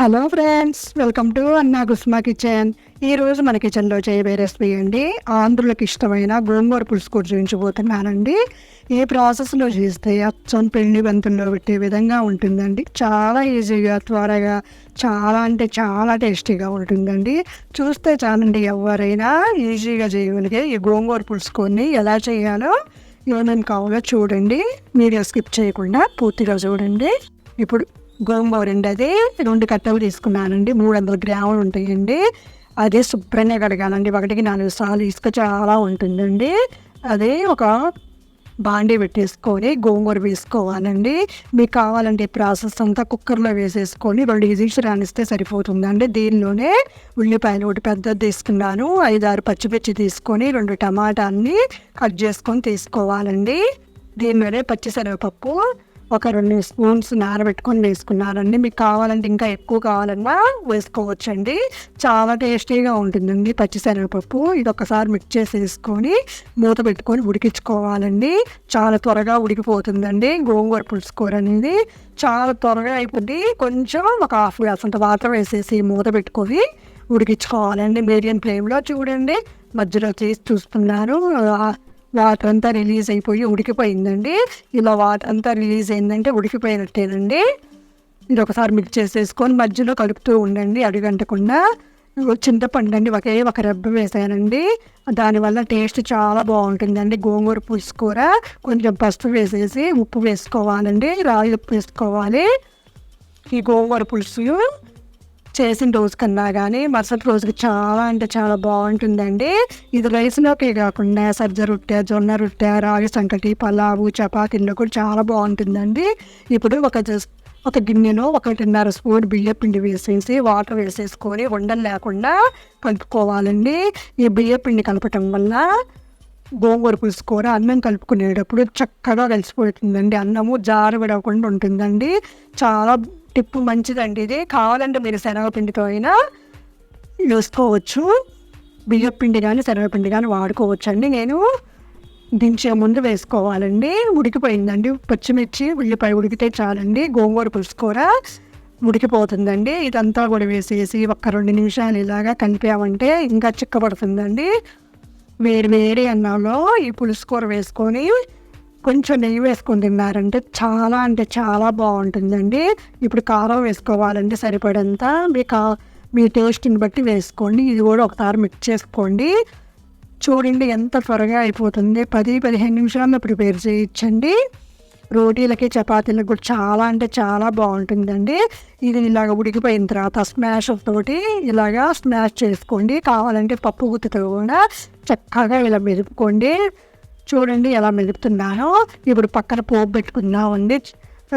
Hello friends, welcome to అన్నా కుస్మా kitchen. ఈరోజు మన కిచెన్లో చేయబోయే రెసిపీ అండి ఆంధ్రులకు ఇష్టమైన గోంగూర పులుసు కూర చూపించబోతున్నానండి. ఏ ప్రాసెస్లో చేస్తే అచ్చం పెళ్లి బంతుల్లో పెట్టే విధంగా ఉంటుందండి. చాలా ఈజీగా, త్వరగా, చాలా అంటే చాలా టేస్టీగా ఉంటుందండి. చూస్తే చాలండి, ఎవరైనా ఈజీగా చేయగలిగే ఈ గోంగూర పులుసు కూరని ఎలా చేయాలో, ఏమేమి కావాలో చూడండి. వీడియో స్కిప్ చేయకుండా పూర్తిగా చూడండి. ఇప్పుడు గోంగూర అండి, అది 2 కట్టలు తీసుకున్నానండి. 300 గ్రాములు ఉంటాయండి. అదే శుభ్రంగా కడగాలండి. 1-4 సార్లు. ఇసుక చాలా ఉంటుందండి. అదే ఒక బాండీ పెట్టేసుకొని గోంగూర వేసుకోవాలండి. మీకు కావాలంటే ప్రాసెస్ అంతా కుక్కర్లో వేసేసుకొని 2 విజిల్స్ రానిస్తే సరిపోతుందండి. దీనిలోనే ఉల్లిపాయలు ఒకటి పెద్దది తీసుకున్నాను, 5-6 పచ్చిమిర్చి తీసుకొని 2 టమాటాన్ని కట్ చేసుకొని తీసుకోవాలండి. దీనిలోనే పచ్చిశనగపప్పు ఒక 2 స్పూన్స్ నానబెట్టుకొని వేసుకున్నానండి. మీకు కావాలంటే ఇంకా ఎక్కువ కావాలన్నా వేసుకోవచ్చండి. చాలా టేస్టీగా ఉంటుందండి పచ్చిశనగపప్పు. ఇది ఒకసారి మిక్స్ చేసి వేసుకొని మూత పెట్టుకొని ఉడికించుకోవాలండి. చాలా త్వరగా ఉడికిపోతుందండి గోంగూర పులుసు కూర అనేది. చాలా త్వరగా అయిపోద్ది. కొంచెం ఒక హాఫ్ గ్లాస్ అంత వాటర్ వేసేసి మూత పెట్టుకొని ఉడికించుకోవాలండి. మీడియం ఫ్లేమ్లో. చూడండి, మధ్యలో చేసి చూస్తున్నాను. వాటర్ అంతా రిలీజ్ అయిపోయి ఉడికిపోయిందండి. ఇలా వాటర్ అంతా రిలీజ్ అయిందంటే ఉడికిపోయినట్టేనండి. ఇది ఒకసారి మిక్స్ చేసేసుకొని మధ్యలో కలుపుతూ ఉండండి, అడుగంటకుండా. చింతపండు అండి, ఒక రెబ్బ వేసానండి. దానివల్ల టేస్ట్ చాలా బాగుంటుందండి గోంగూర పులుసు కూర. కొంచెం పసుపు వేసేసి ఉప్పు వేసుకోవాలండి, రాయి ఉప్పు వేసుకోవాలి. ఈ గోంగూర పులుసు చేసిన రోజు కన్నా కానీ మరుసటి రోజుకి చాలా అంటే చాలా బాగుంటుందండి. ఇది రైస్లోకే కాకుండా సజ్జ రొట్టె, జొన్న రొట్టె, రాగి సంకటి, పలావు, చపాతీల్లో కూడా చాలా బాగుంటుందండి. ఇప్పుడు ఒక గిన్నెలో 1.5 స్పూన్ బియ్య పిండి వేసేసి వాటర్ వేసేసుకొని ఉండలు లేకుండా కలుపుకోవాలండి. ఈ బియ్య పిండి కలపటం వల్ల గోంగూర పులుసు కూర అన్నం కలుపుకునేటప్పుడు చక్కగా కలిసిపోతుందండి. అన్నము జారు విడవకుండా ఉంటుందండి. చాలా టిప్పు మంచిదండి ఇది. కావాలంటే మీరు శనగపిండితో అయినా వేసుకోవచ్చు. బియ్యపిండి కానీ శనగపిండి కానీ వాడుకోవచ్చు అండి. నేను దించే ముందు వేసుకోవాలండి. ఉడికిపోయిందండి. పచ్చిమిర్చి, ఉల్లిపాయ ఉడికితే చాలండి. గోంగూర పులుసు కూర ఉడికిపోతుందండి. ఇదంతా కూడా వేసేసి 1-2 నిమిషాలు ఇలాగా కలిపామంటే ఇంకా చిక్కబడుతుందండి. వేడి అన్నంలో ఈ పులుసు కూర వేసుకొని కొంచెం నెయ్యి వేసుకొని తిన్నారంటే చాలా అంటే చాలా బాగుంటుందండి. ఇప్పుడు కారం వేసుకోవాలండి సరిపడంత. మీ టేస్ట్ని బట్టి వేసుకోండి. ఇది కూడా ఒకసారి మిక్స్ చేసుకోండి. చూడండి ఎంత త్వరగా అయిపోతుంది. 10-15 నిమిషాల్లో ప్రిపేర్ చేయొచ్చండి. రోటీలకి, చపాతీలకు కూడా చాలా అంటే చాలా బాగుంటుందండి. ఇది ఇలాగ ఉడికిపోయిన తర్వాత స్మాష్ తోటి ఇలాగా స్మాష్ చేసుకోండి. కావాలంటే పప్పు గుత్తితో కూడా చక్కగా ఇలా మెదుపుకోండి. చూడండి ఎలా మెదుపుతున్నానో. ఇప్పుడు పక్కన పోపు పెట్టుకుందామండి.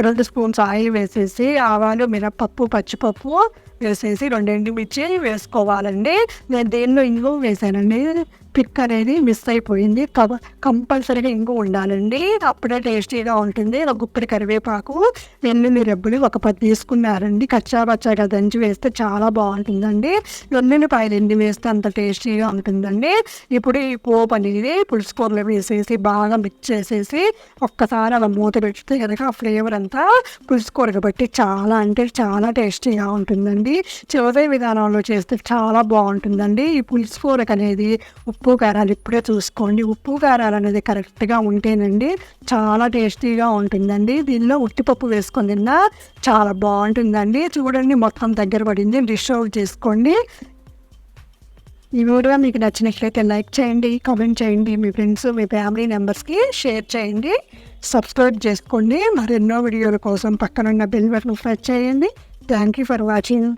2 స్పూన్స్ ఆయిల్ వేసేసి ఆవాలు, మినపప్పు, పచ్చిపప్పు వేసేసి 2 ఎండుమిర్చి వేసుకోవాలండి. నేను దేనిలో ఇంగువ వేసానండి. పిక్ అనేది మిస్ అయిపోయింది. కంపల్సరీగా ఇంగువ ఉండాలండి, అప్పుడే టేస్టీగా ఉంటుంది. ఒక గుప్పెడు కరివేపాకు, వెల్లుల్లి రెబ్బలు ఒక 10 తీసుకున్నారండి. కచ్చాబచ్చాగా దంచి వేస్తే చాలా బాగుంటుందండి. వెల్లుల్లిపాయలు ఎన్ని వేస్తే అంత టేస్టీగా ఉంటుందండి. ఇప్పుడు ఈ పోపు అనేది పులుసు కూరలో వేసేసి బాగా మిక్స్ చేసేసి ఒక్కసారి అలా మూత పెడితే కనుక ఆ ఫ్లేవర్ అంతా పులుసు కూరకు బట్టి చాలా అంటే చాలా టేస్టీగా ఉంటుందండి. చివరి విధానంలో చేస్తే చాలా బాగుంటుందండి. ఈ పులుసు కూరకు అనేది ఉప్పు కారాలు ఇప్పుడే చూసుకోండి. ఉప్పు కారాలు అనేది కరెక్ట్గా ఉంటేనండి చాలా టేస్టీగా ఉంటుందండి. దీనిలో ఉట్టిపప్పు వేసుకొని తిన్నా చాలా బాగుంటుందండి. చూడండి మొత్తం దగ్గర పడింది. డిష్ అవుట్ చేసుకోండి. ఈ వీడియో మీకు నచ్చినట్లయితే లైక్ చేయండి, కామెంట్ చేయండి, మీ ఫ్రెండ్స్, మీ ఫ్యామిలీ మెంబర్స్కి షేర్ చేయండి, సబ్స్క్రైబ్ చేసుకోండి. మరెన్నో వీడియోల కోసం పక్కనున్న బెల్ బటన్ ప్రెస్ చేయండి. Thank you for watching.